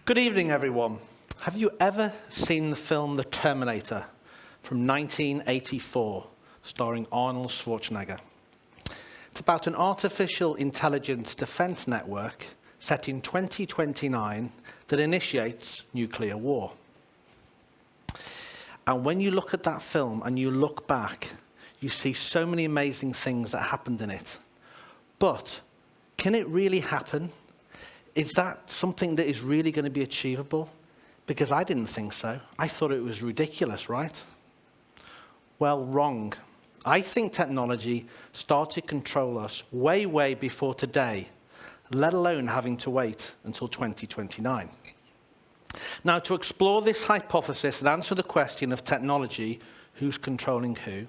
Good evening, everyone. Have you ever seen the film The Terminator from 1984, starring Arnold Schwarzenegger? It's about an artificial intelligence defense network set in 2029 that initiates nuclear war. And when you look at that film and you look back, you see so many amazing things that happened in it. But can it really happen? Is that something that is really going to be achievable? Because I didn't think so. I thought it was ridiculous, right? Well, wrong. I think technology started to control us way, way before today, let alone having to wait until 2029. Now, to explore this hypothesis and answer the question of technology, who's controlling who,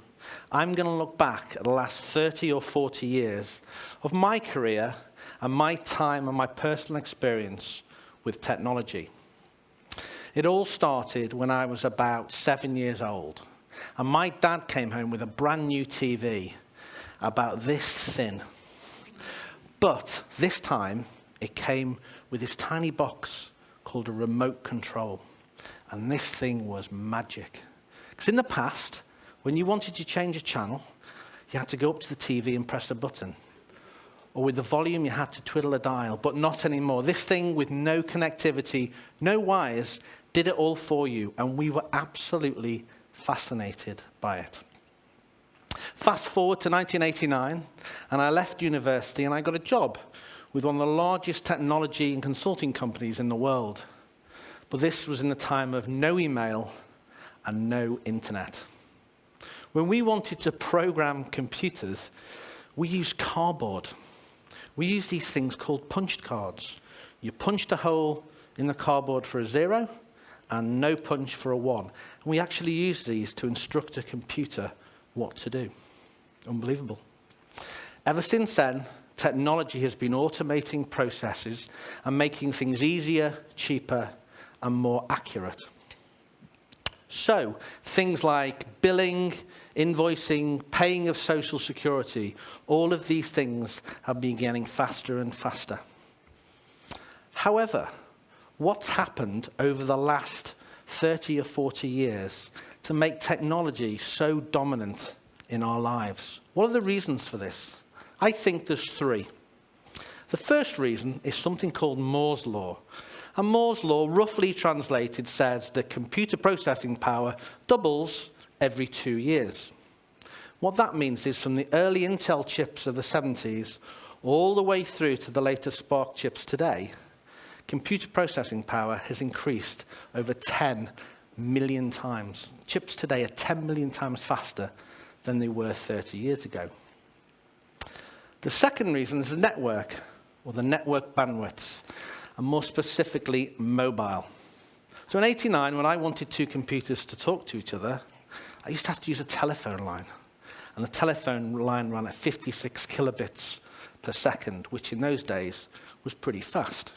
I'm going to look back at the last 30 or 40 years of my career and my time and my personal experience with technology. It all started when I was about 7 years old, and my dad came home with a brand new TV about this thin. But this time, it came with this tiny box called a remote control. And this thing was magic. Because in the past, when you wanted to change a channel, you had to go up to the TV and press a button. Or with the volume, you had to twiddle a dial, but not anymore. This thing with no connectivity, no wires, did it all for you. And we were absolutely fascinated by it. Fast forward to 1989, and I left university and I got a job with one of the largest technology and consulting companies in the world. But this was in the time of no email and no internet. When we wanted to program computers, we used cardboard. We used these things called punched cards. You punched a hole in the cardboard for a 0 and no punch for a 1. And we actually used these to instruct a computer what to do. Unbelievable. Ever since then, technology has been automating processes and making things easier, cheaper, and more accurate. So, things like billing, invoicing, paying of social security, all of these things have been getting faster and faster. However, what's happened over the last 30 or 40 years to make technology so dominant in our lives? What are the reasons for this? I think there's 3. The first reason is something called Moore's Law. And Moore's Law, roughly translated, says that computer processing power doubles every 2 years. What that means is from the early Intel chips of the 70s all the way through to the latest Spark chips today, computer processing power has increased over 10 million times. Chips today are 10 million times faster than they were 30 years ago. The second reason is the network, or the network bandwidths, and more specifically, mobile. So in '89, when I wanted 2 computers to talk to each other, I used to have to use a telephone line. And the telephone line ran at 56 kilobits per second, which in those days was pretty fast.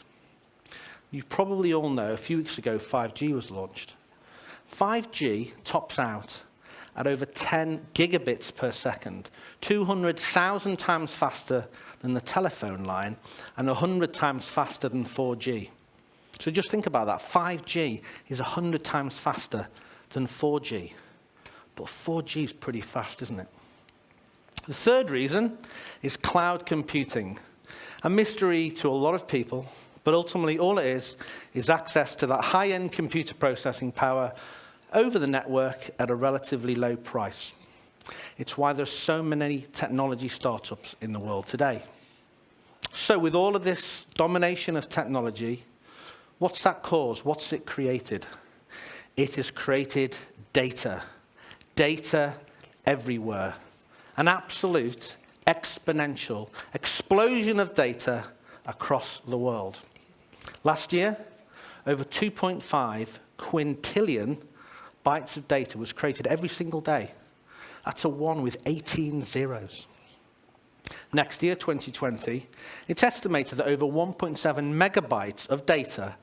You probably all know, a few weeks ago, 5G was launched. 5G tops out at over 10 gigabits per second, 200,000 times faster than the telephone line, and 100 times faster than 4G. So just think about that. 5G is 100 times faster than 4G. But 4G is pretty fast, isn't it? The third reason is cloud computing. A mystery to a lot of people, but ultimately all it is access to that high-end computer processing power over the network at a relatively low price. It's why there's so many technology startups in the world today. So with all of this domination of technology, what's that caused? What's it created? It has created data. Data everywhere. An absolute exponential explosion of data across the world. Last year, over 2.5 quintillion bytes of data was created every single day. That's a 1 with 18 zeros. Next year, 2020, it's estimated that over 1.7 megabytes of data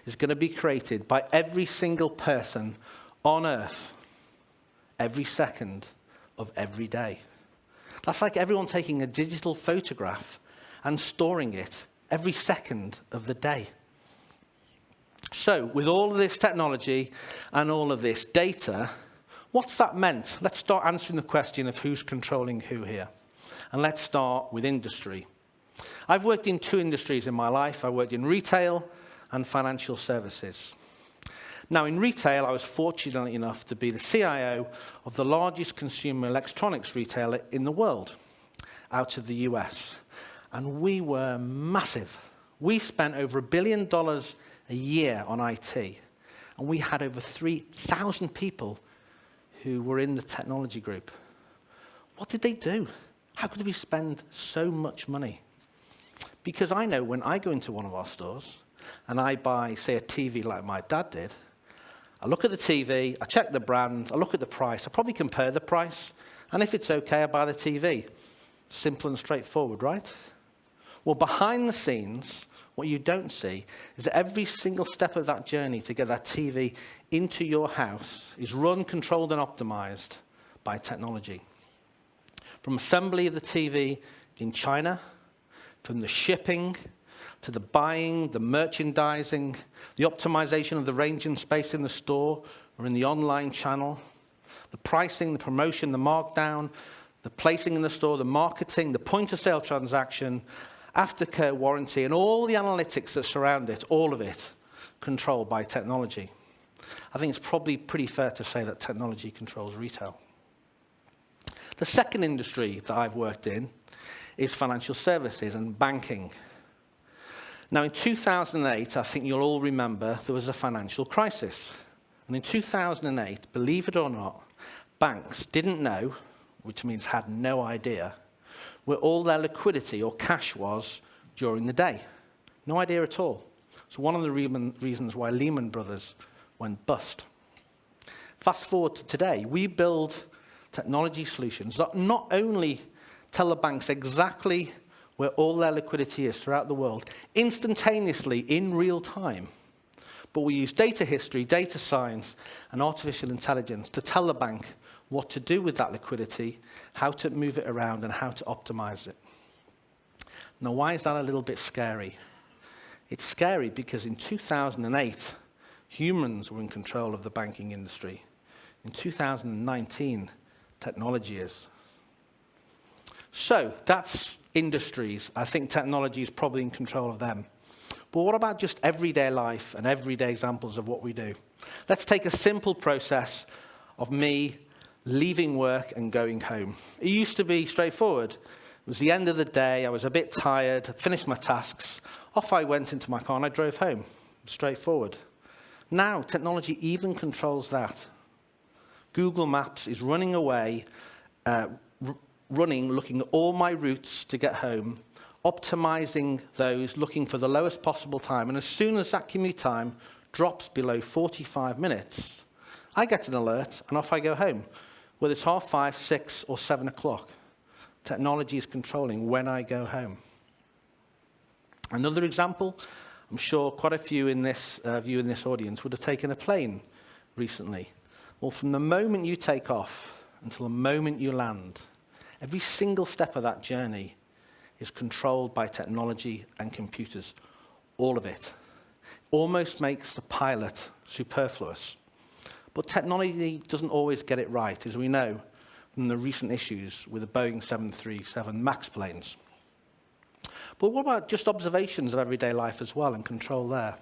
is going to be created by every single person on Earth every second of every day. That's like everyone taking a digital photograph and storing it every second of the day. So, with all of this technology and all of this data, what's that meant? Let's start answering the question of who's controlling who here. And let's start with industry. I've worked in 2 industries in my life. I worked in retail and financial services. Now, in retail, I was fortunate enough to be the CIO of the largest consumer electronics retailer in the world, out of the US. And we were massive. We spent over $1 billion a year on IT. And we had over 3,000 people who were in the technology group. What did they do? How could we spend so much money? Because I know when I go into one of our stores and I buy, say, a TV like my dad did, I look at the TV, I check the brand, I look at the price, I probably compare the price, and if it's okay, I buy the TV. Simple and straightforward, right? Well, behind the scenes, what you don't see is that every single step of that journey to get that TV into your house is run, controlled, and optimized by technology. From assembly of the TV in China, from the shipping, to the buying, the merchandising, the optimization of the range and space in the store or in the online channel, the pricing, the promotion, the markdown, the placing in the store, the marketing, the point-of-sale transaction, aftercare warranty, and all the analytics that surround it, all of it controlled by technology. I think it's probably pretty fair to say that technology controls retail. The second industry that I've worked in is financial services and banking. Now, in 2008, I think you'll all remember, there was a financial crisis. And in 2008, believe it or not, banks didn't know, which means had no idea, where all their liquidity or cash was during the day. No idea at all. So one of the reasons why Lehman Brothers went bust. Fast forward to today, we build technology solutions that not only tell the banks exactly where all their liquidity is throughout the world, instantaneously, in real time. But we use data history, data science, and artificial intelligence to tell the bank what to do with that liquidity, how to move it around, and how to optimize it. Now, why is that a little bit scary? It's scary because in 2008, humans were in control of the banking industry. In 2019, technology is. So, that's industries. I think technology is probably in control of them. But what about just everyday life and everyday examples of what we do? Let's take a simple process of me leaving work and going home. It used to be straightforward. It was the end of the day, I was a bit tired, I'd finished my tasks, off I went into my car and I drove home. Straightforward. Now, technology even controls that. Google Maps is running away, looking at all my routes to get home, optimizing those, looking for the lowest possible time. And as soon as that commute time drops below 45 minutes, I get an alert and off I go home, whether it's 5:30, 6, or 7 o'clock. Technology is controlling when I go home. Another example, I'm sure quite a few in this audience would have taken a plane recently. Well, from the moment you take off until the moment you land, every single step of that journey is controlled by technology and computers. All of it. Almost makes the pilot superfluous. But technology doesn't always get it right, as we know from the recent issues with the Boeing 737 MAX planes. But what about just observations of everyday life as well and control there?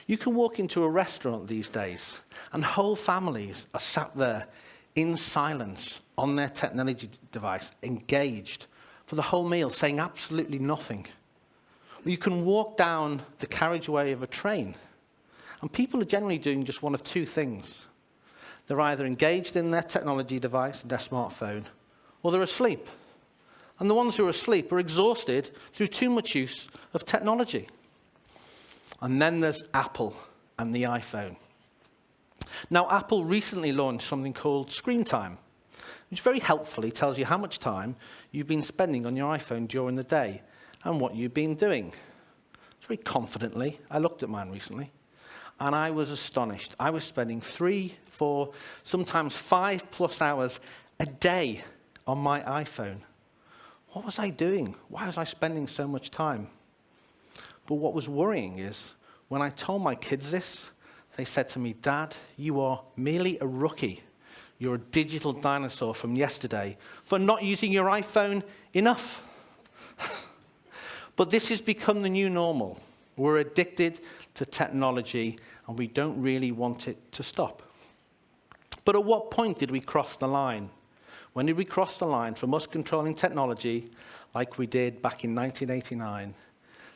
You can walk into a restaurant these days and whole families are sat there in silence on their technology device, engaged for the whole meal, saying absolutely nothing. You can walk down the carriageway of a train, and people are generally doing just one of two things. They're either engaged in their technology device, their smartphone, or they're asleep. And the ones who are asleep are exhausted through too much use of technology. And then there's Apple and the iPhone. Now, Apple recently launched something called Screen Time, which very helpfully tells you how much time you've been spending on your iPhone during the day and what you've been doing. Very confidently, I looked at mine recently, and I was astonished. I was spending 3, 4, sometimes 5+ hours a day on my iPhone. What was I doing? Why was I spending so much time? But what was worrying is, when I told my kids this, they said to me, "Dad, you are merely a rookie. You're a digital dinosaur from yesterday for not using your iPhone enough." But this has become the new normal. We're addicted to technology, and we don't really want it to stop. But at what point did we cross the line? When did we cross the line from us controlling technology, like we did back in 1989,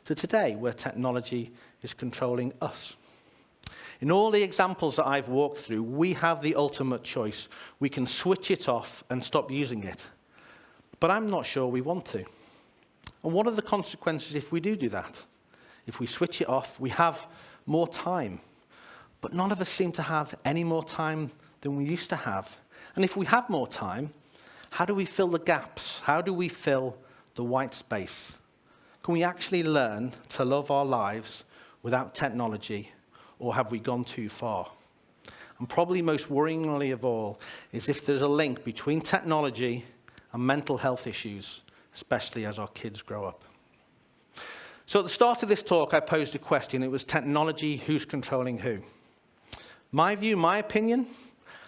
to today, where technology is controlling us? In all the examples that I've walked through, we have the ultimate choice. We can switch it off and stop using it. But I'm not sure we want to. And what are the consequences if we do that? If we switch it off, we have more time. But none of us seem to have any more time than we used to have. And if we have more time, how do we fill the gaps? How do we fill the white space? Can we actually learn to love our lives without technology, or have we gone too far? And probably most worryingly of all is if there's a link between technology and mental health issues, especially as our kids grow up. So at the start of this talk, I posed a question. It was technology, who's controlling who? My view, my opinion,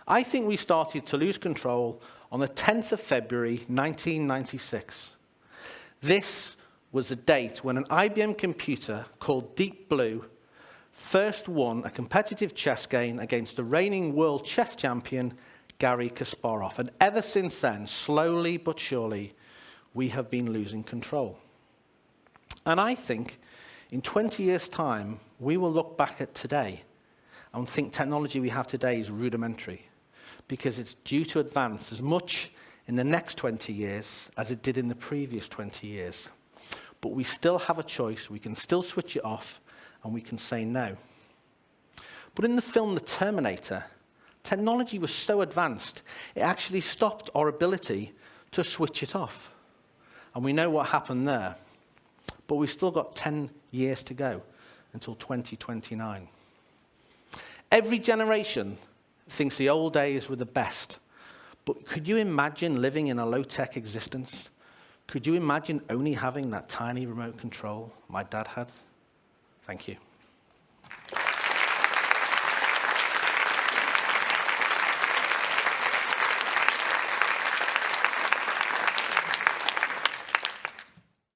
I think we started to lose control on the 10th of February, 1996. This was the date when an IBM computer called Deep Blue first won a competitive chess game against the reigning world chess champion, Garry Kasparov. And ever since then, slowly but surely, we have been losing control. And I think in 20 years' time, we will look back at today and think technology we have today is rudimentary, because it's due to advance as much in the next 20 years as it did in the previous 20 years. But we still have a choice. We can still switch it off, and we can say no. But in the film The Terminator, technology was so advanced, it actually stopped our ability to switch it off. And we know what happened there. But we've still got 10 years to go until 2029. Every generation thinks the old days were the best. But could you imagine living in a low-tech existence? Could you imagine only having that tiny remote control my dad had? Thank you.